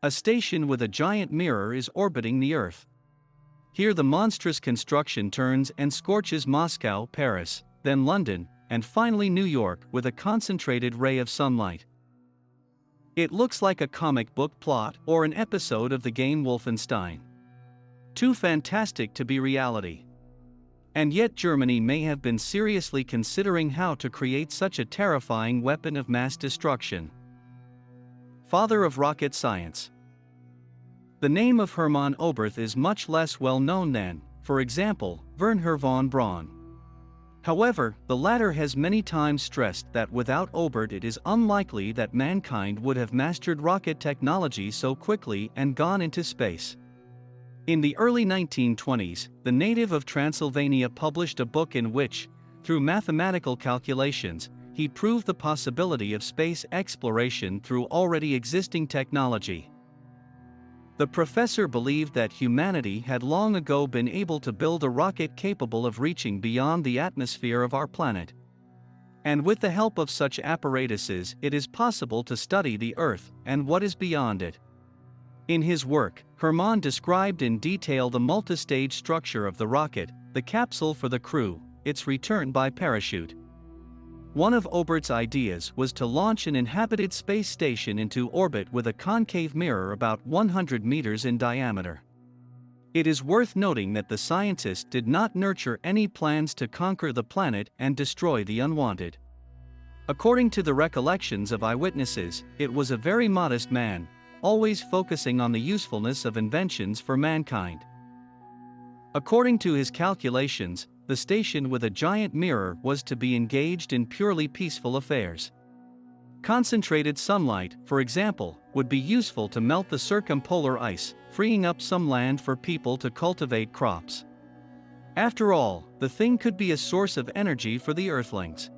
A station with a giant mirror is orbiting the Earth. Here the monstrous construction turns and scorches Moscow, Paris, then London, and finally New York with a concentrated ray of sunlight. It looks like a comic book plot or an episode of the game Wolfenstein. Too fantastic to be reality. And yet Germany may have been seriously considering how to create such a terrifying weapon of mass destruction. Father of rocket science. The name of Hermann Oberth is much less well known than, for example, Wernher von Braun. However, the latter has many times stressed that without Oberth it is unlikely that mankind would have mastered rocket technology so quickly and gone into space. In the early 1920s, the native of Transylvania published a book in which, through mathematical calculations, he proved the possibility of space exploration through already existing technology. The professor believed that humanity had long ago been able to build a rocket capable of reaching beyond the atmosphere of our planet. And with the help of such apparatuses, it is possible to study the Earth and what is beyond it. In his work, Hermann described in detail the multi-stage structure of the rocket, the capsule for the crew, its return by parachute. One of Oberth's ideas was to launch an inhabited space station into orbit with a concave mirror about 100 meters in diameter. It is worth noting that the scientist did not nurture any plans to conquer the planet and destroy the unwanted. According to the recollections of eyewitnesses, it was a very modest man, always focusing on the usefulness of inventions for mankind. According to his calculations, the station with a giant mirror was to be engaged in purely peaceful affairs. Concentrated sunlight, for example, would be useful to melt the circumpolar ice, freeing up some land for people to cultivate crops. After all, the thing could be a source of energy for the Earthlings.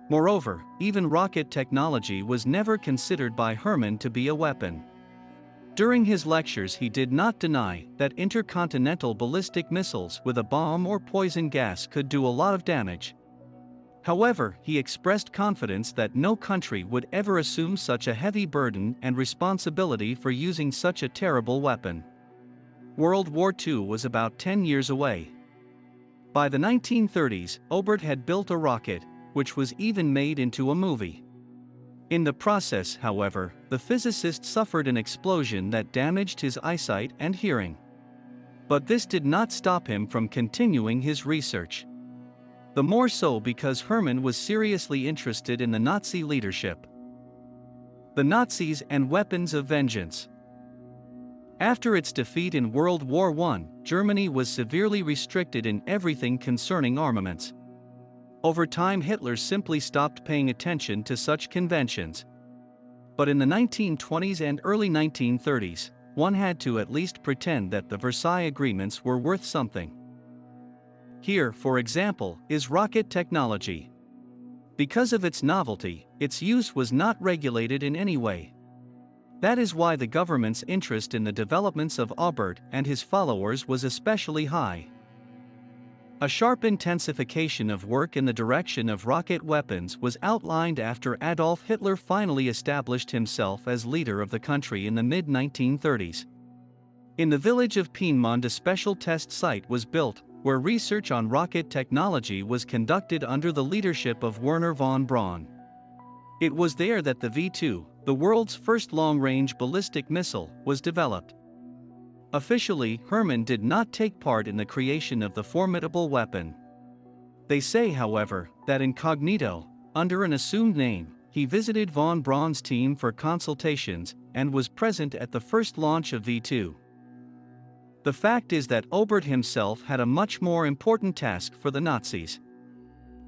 Moreover, even rocket technology was never considered by Hermann to be a weapon. During his lectures he did not deny that intercontinental ballistic missiles with a bomb or poison gas could do a lot of damage. However, he expressed confidence that no country would ever assume such a heavy burden and responsibility for using such a terrible weapon. World War II was about 10 years away. By the 1930s, Oberth had built a rocket, which was even made into a movie. In the process, however, the physicist suffered an explosion that damaged his eyesight and hearing. But this did not stop him from continuing his research. The more so because Hermann was seriously interested in the Nazi leadership. The Nazis and weapons of vengeance. After its defeat in World War I, Germany was severely restricted in everything concerning armaments. Over time Hitler simply stopped paying attention to such conventions. But in the 1920s and early 1930s, one had to at least pretend that the Versailles Agreements were worth something. Here, for example, is rocket technology. Because of its novelty, its use was not regulated in any way. That is why the government's interest in the developments of Oberth and his followers was especially high. A sharp intensification of work in the direction of rocket weapons was outlined after Adolf Hitler finally established himself as leader of the country in the mid-1930s. In the village of Peenemünde a special test site was built, where research on rocket technology was conducted under the leadership of Wernher von Braun. It was there that the V-2, the world's first long-range ballistic missile, was developed. Officially, Hermann did not take part in the creation of the formidable weapon. They say, however, that incognito, under an assumed name, he visited von Braun's team for consultations and was present at the first launch of V-2. The fact is that Oberth himself had a much more important task for the Nazis.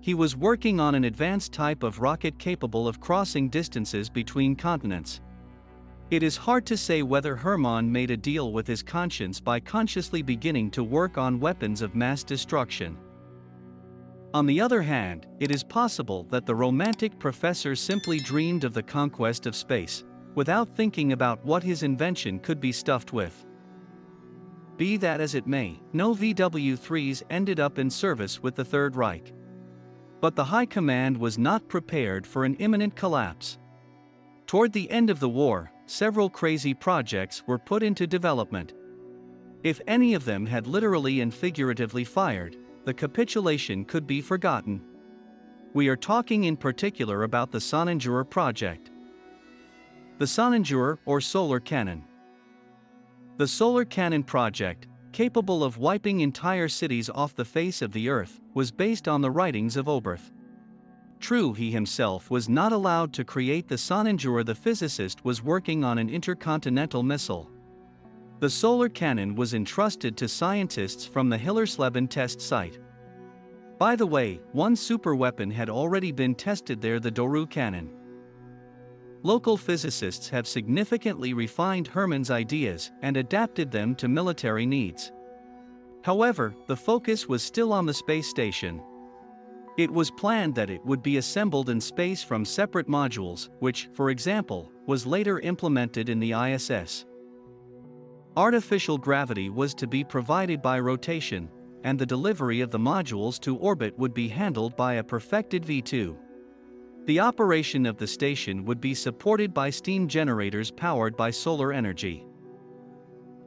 He was working on an advanced type of rocket capable of crossing distances between continents. It is hard to say whether Hermann made a deal with his conscience by consciously beginning to work on weapons of mass destruction. On the other hand, it is possible that the romantic professor simply dreamed of the conquest of space, without thinking about what his invention could be stuffed with. Be that as it may, no VW-3s ended up in service with the Third Reich. But the High Command was not prepared for an imminent collapse. Toward the end of the war, several crazy projects were put into development. If any of them had literally and figuratively fired, the capitulation could be forgotten. We are talking in particular about the Sonnenjäger project. The Sonnenjäger, or solar cannon. The solar cannon project, capable of wiping entire cities off the face of the earth, was based on the writings of Oberth. True, he himself was not allowed to create the Sonnenjäger. The physicist was working on an intercontinental missile. The solar cannon was entrusted to scientists from the Hillersleben test site. By the way, one superweapon had already been tested there, the Doru cannon. Local physicists have significantly refined Hermann's ideas and adapted them to military needs. However, the focus was still on the space station. It was planned that it would be assembled in space from separate modules, which, for example, was later implemented in the ISS. Artificial gravity was to be provided by rotation, and the delivery of the modules to orbit would be handled by a perfected V2. The operation of the station would be supported by steam generators powered by solar energy.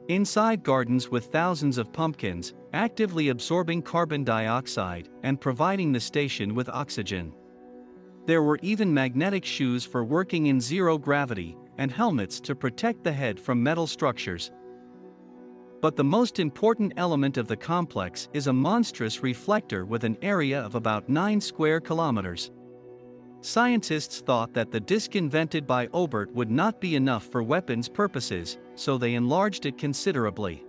Inside gardens with thousands of pumpkins, actively absorbing carbon dioxide and providing the station with oxygen. There were even magnetic shoes for working in zero gravity, and helmets to protect the head from metal structures. But the most important element of the complex is a monstrous reflector with an area of about 9 square kilometers. Scientists thought that the disc invented by Obert would not be enough for weapons purposes, so they enlarged it considerably.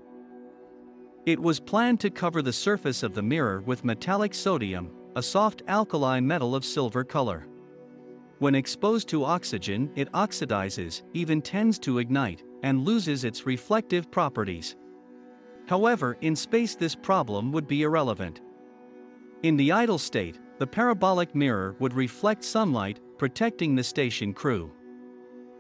It was planned to cover the surface of the mirror with metallic sodium, a soft alkali metal of silver color. When exposed to oxygen, it oxidizes, even tends to ignite, and loses its reflective properties. However, in space this problem would be irrelevant. In the idle state, the parabolic mirror would reflect sunlight, protecting the station crew.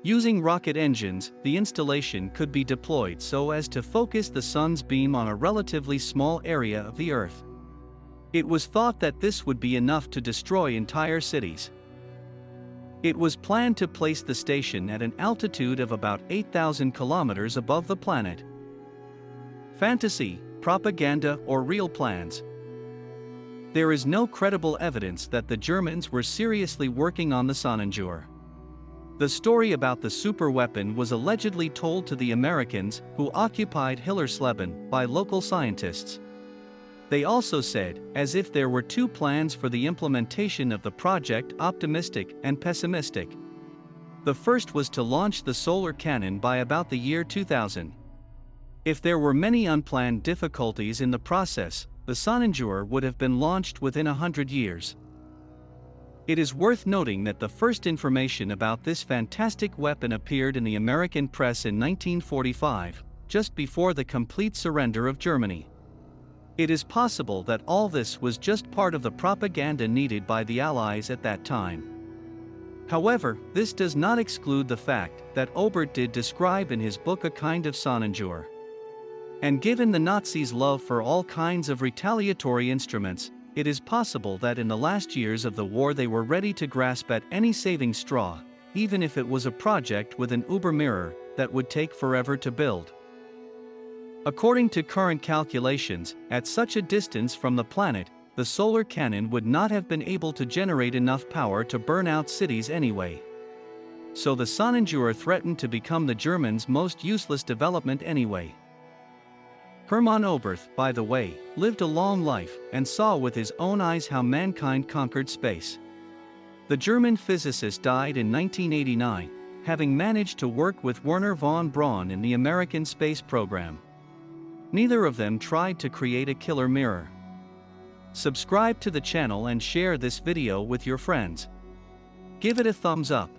Using rocket engines, the installation could be deployed so as to focus the sun's beam on a relatively small area of the Earth. It was thought that this would be enough to destroy entire cities. It was planned to place the station at an altitude of about 8,000 kilometers above the planet. Fantasy, propaganda, or real plans? There is no credible evidence that the Germans were seriously working on the Sonnenjäger. The story about the superweapon was allegedly told to the Americans, who occupied Hillersleben, by local scientists. They also said, as if there were two plans for the implementation of the project: optimistic and pessimistic. The first was to launch the solar cannon by about the year 2000. If there were many unplanned difficulties in the process, the Sonnenjäger would have been launched within 100 years. It is worth noting that the first information about this fantastic weapon appeared in the American press in 1945, just before the complete surrender of Germany. It is possible that all this was just part of the propaganda needed by the Allies at that time. However, this does not exclude the fact that Obert did describe in his book a kind of Sonnenjäger. And given the Nazis' love for all kinds of retaliatory instruments, it is possible that in the last years of the war they were ready to grasp at any saving straw, even if it was a project with an Uber mirror that would take forever to build. According to current calculations, at such a distance from the planet, the solar cannon would not have been able to generate enough power to burn out cities anyway. So the Sonnenjäger threatened to become the Germans' most useless development anyway. Hermann Oberth, by the way, lived a long life and saw with his own eyes how mankind conquered space. The German physicist died in 1989, having managed to work with Wernher von Braun in the American space program. Neither of them tried to create a killer mirror. Subscribe to the channel and share this video with your friends. Give it a thumbs up.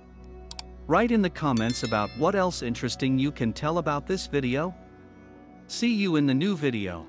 Write in the comments about what else interesting you can tell about this video. See you in the new video.